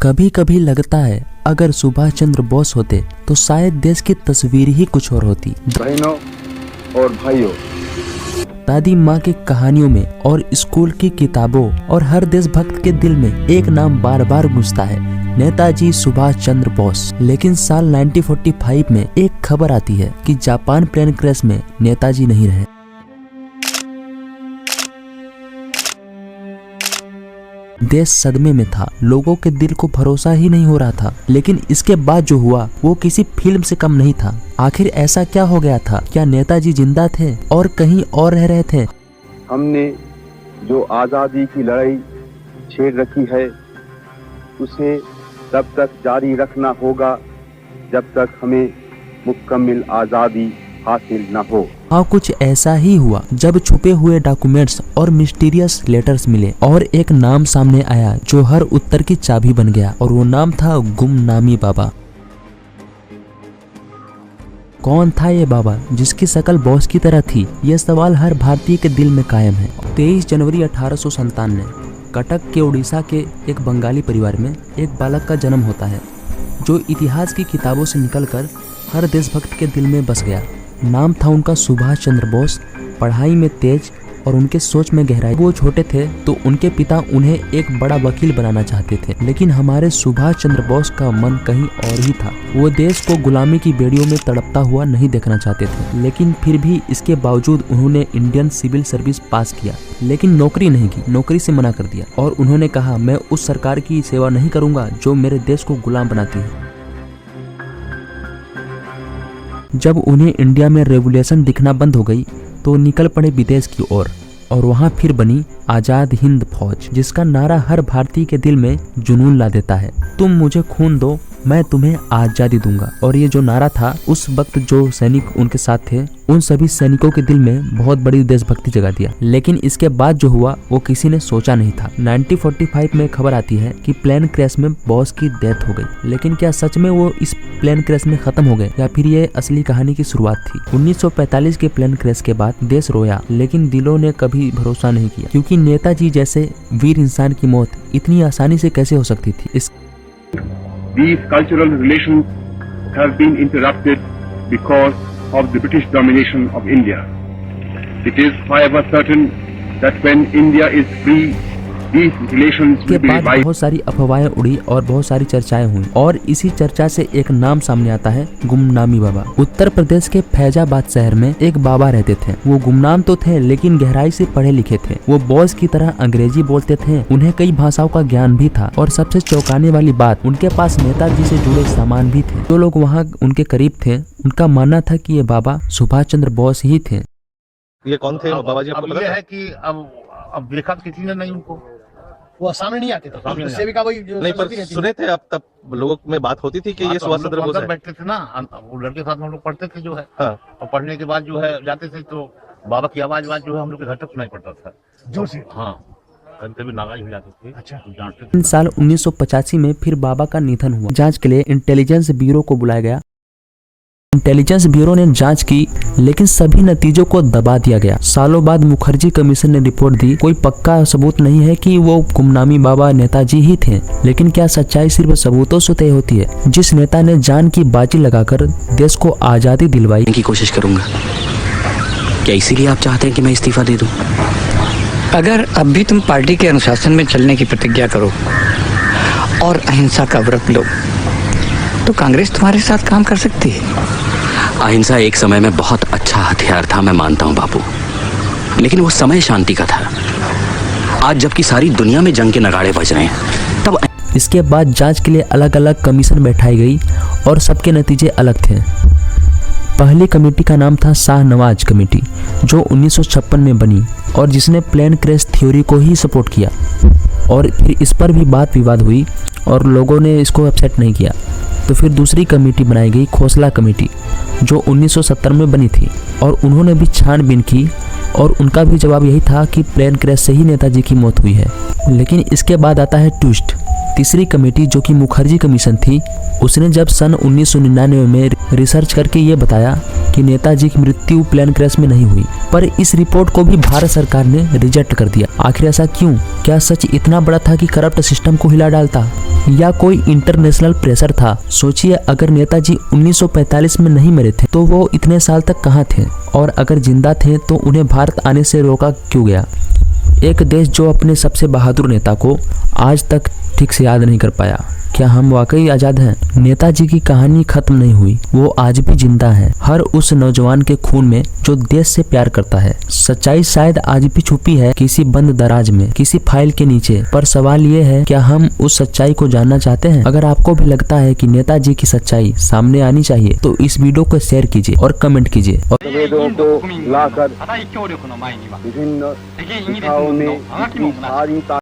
कभी कभी लगता है अगर सुभाष चंद्र बोस होते तो शायद देश की तस्वीर ही कुछ और होती। बहनों और भाइयों, दादी माँ की कहानियों में और स्कूल की किताबों और हर देशभक्त के दिल में एक नाम बार बार गूंजता है, नेताजी सुभाष चंद्र बोस। लेकिन साल 1945 में एक खबर आती है कि जापान प्लेन क्रैश में नेताजी नहीं रहे। देश सदमे में था, लोगों के दिल को भरोसा ही नहीं हो रहा था। लेकिन इसके बाद जो हुआ वो किसी फिल्म से कम नहीं था। आखिर ऐसा क्या हो गया था? क्या नेताजी जिंदा थे और कहीं और रह रहे थे? हमने जो आजादी की लड़ाई छेड़ रखी है उसे तब तक जारी रखना होगा जब तक हमें मुकम्मल आजादी हासिल न हो। हाँ, कुछ ऐसा ही हुआ जब छुपे हुए डॉक्यूमेंट्स और मिस्टीरियस लेटर्स मिले और एक नाम सामने आया जो हर उत्तर की चाबी बन गया, और वो नाम था गुमनामी बाबा। कौन था ये बाबा जिसकी शक्ल बॉस की तरह थी? यह सवाल हर भारतीय के दिल में कायम है। 23 जनवरी 1897 कटक के उड़ीसा के एक बंगाली परिवार में एक बालक का जन्म होता है जो इतिहास की किताबों से निकलकर हर देशभक्त के दिल में बस गया। नाम था उनका सुभाष चंद्र बोस। पढ़ाई में तेज और उनके सोच में गहराई। वो छोटे थे तो उनके पिता उन्हें एक बड़ा वकील बनाना चाहते थे, लेकिन हमारे सुभाष चंद्र बोस का मन कहीं और ही था। वो देश को गुलामी की बेड़ियों में तड़पता हुआ नहीं देखना चाहते थे, लेकिन फिर भी इसके बावजूद उन्होंने इंडियन सिविल सर्विस पास किया, लेकिन नौकरी नहीं की। नौकरी से मना कर दिया और उन्होंने कहा, मैं उस सरकार की सेवा नहीं करूंगा जो मेरे देश को गुलाम बनाती है। जब उन्हें इंडिया में रेवोल्यूशन दिखना बंद हो गई तो निकल पड़े विदेश की ओर और वहां फिर बनी आजाद हिंद फौज, जिसका नारा हर भारतीय के दिल में जुनून ला देता है। तुम मुझे खून दो, मैं तुम्हें आजादी दूंगा। और ये जो नारा था उस वक्त जो सैनिक उनके साथ थे उन सभी सैनिकों के दिल में बहुत बड़ी देशभक्ति जगा दिया। लेकिन इसके बाद जो हुआ वो किसी ने सोचा नहीं था। 1945 में खबर आती है कि प्लेन क्रैश में बॉस की डेथ हो गई। लेकिन क्या सच में वो इस प्लेन क्रैश में खत्म हो गए या फिर ये असली कहानी की शुरुआत थी? 1945 के प्लेन क्रैश के बाद देश रोया, लेकिन दिलों ने कभी भरोसा नहीं किया, क्योंकि नेताजी जैसे वीर इंसान की मौत इतनी आसानी से कैसे हो सकती थी। These cultural relations have been interrupted because of the British domination of India. It is however certain that when India is free, these relations will be revived. बहुत सारी अफवाहें उड़ी और बहुत सारी चर्चाएं हुई, और इसी चर्चा से एक नाम सामने आता है, गुमनामी बाबा। उत्तर प्रदेश के फैजाबाद शहर में एक बाबा रहते थे। वो गुमनाम तो थे लेकिन गहराई से पढ़े लिखे थे। वो बॉस की तरह अंग्रेजी बोलते थे, उन्हें कई भाषाओं का ज्ञान भी था, और सबसे चौंकाने वाली बात, उनके पास नेताजी से जुड़े सामान भी थे। जो लोग वहाँ उनके करीब थे उनका मानना था कि ये बाबा सुभाष चंद्र बोस ही थे। ये कौन थे बाबा जी? आपको ये है कि अब देखा किसी ने नहीं, उनको वो सामने नहीं आते थे। सेविका वही नहीं, पर सुने थे अब तब लोगों में बात होती थी कि ये सुभाष चंद्र बोस है। बैठते थे ना, वो लड़के साथ में हम लोग पढ़ते थे जो है। हाँ। और पढ़ने के बाद जो है जाते थे तो बाबा की आवाज जो है हम लोग के घर तक सुनाई पड़ता था जोर से। हाँ, कभी नाराज हो जाते थे। अच्छा। साल 1985 में फिर बाबा का निधन हुआ। जांच के लिए इंटेलिजेंस ब्यूरो को बुलाया गया। इंटेलिजेंस ब्यूरो ने जांच की, लेकिन सभी नतीजों को दबा दिया गया। सालों बाद मुखर्जी कमीशन ने रिपोर्ट दी। कोई पक्का सबूत नहीं है कि वो गुमनामी बाबा नेताजी ही थे, लेकिन क्या सच्चाई सिर्फ सबूतों से तय होती है? जिस नेता ने जान की बाजी लगाकर देश को आजादी दिलवाई की कोशिश करूंगा। क्या इसीलिए आप चाहते हैं कि मैं इस्तीफा दे दूं? अगर अब भी तुम पार्टी के अनुशासन में चलने की प्रतिज्ञा करो और अहिंसा का व्रत लो तो कांग्रेस तुम्हारे साथ काम कर सकती है। अहिंसा एक समय में बहुत अच्छा हथियार था, मैं मानता हूं बापू, लेकिन वो समय शांति का था। आज जबकि सारी दुनिया में जंग के नगाड़े बज रहे हैं तब। इसके बाद जांच के लिए अलग अलग कमीशन बैठाई गई और सबके नतीजे अलग थे। पहली कमेटी का नाम था शाहनवाज कमेटी, जो 1956 में बनी और जिसने प्लेन क्रैश थ्योरी को ही सपोर्ट किया। और फिर इस पर भी बात विवाद हुई और लोगों ने इसको एक्सेप्ट नहीं किया। तो फिर दूसरी कमेटी बनाई गई, खोसला कमेटी, जो 1970 में बनी थी, और उन्होंने भी छानबीन की और उनका भी जवाब यही था कि प्लेन क्रैश से ही नेताजी की मौत हुई है। लेकिन इसके बाद आता है ट्विस्ट। तीसरी कमेटी जो कि मुखर्जी कमीशन थी, उसने जब सन 1999 में रिसर्च करके ये बताया कि नेताजी की मृत्यु प्लेन क्रैश में नहीं हुई, पर इस रिपोर्ट को भी भारत सरकार ने रिजेक्ट कर दिया। आखिर ऐसा क्यों? क्या सच इतना बड़ा था कि करप्ट सिस्टम को हिला डालता, या कोई इंटरनेशनल प्रेशर था? सोचिए, अगर नेताजी 1945 में नहीं मरे थे तो वो इतने साल तक कहाँ थे, और अगर जिंदा थे तो उन्हें भारत आने से रोका क्यों गया? एक देश जो अपने सबसे बहादुर नेता को आज तक ठीक से याद नहीं कर पाया। क्या हम वाकई आजाद हैं? नेताजी की कहानी खत्म नहीं हुई, वो आज भी जिंदा है, हर उस नौजवान के खून में जो देश से प्यार करता है। सच्चाई शायद आज भी छुपी है किसी बंद दराज में, किसी फाइल के नीचे, पर सवाल ये है, क्या हम उस सच्चाई को जानना चाहते हैं? अगर आपको भी लगता है कि नेताजी की सच्चाई सामने आनी चाहिए तो इस वीडियो को शेयर कीजिए और कमेंट कीजिए। वेदों को लाकर विभिन्न दिशाओं में सारी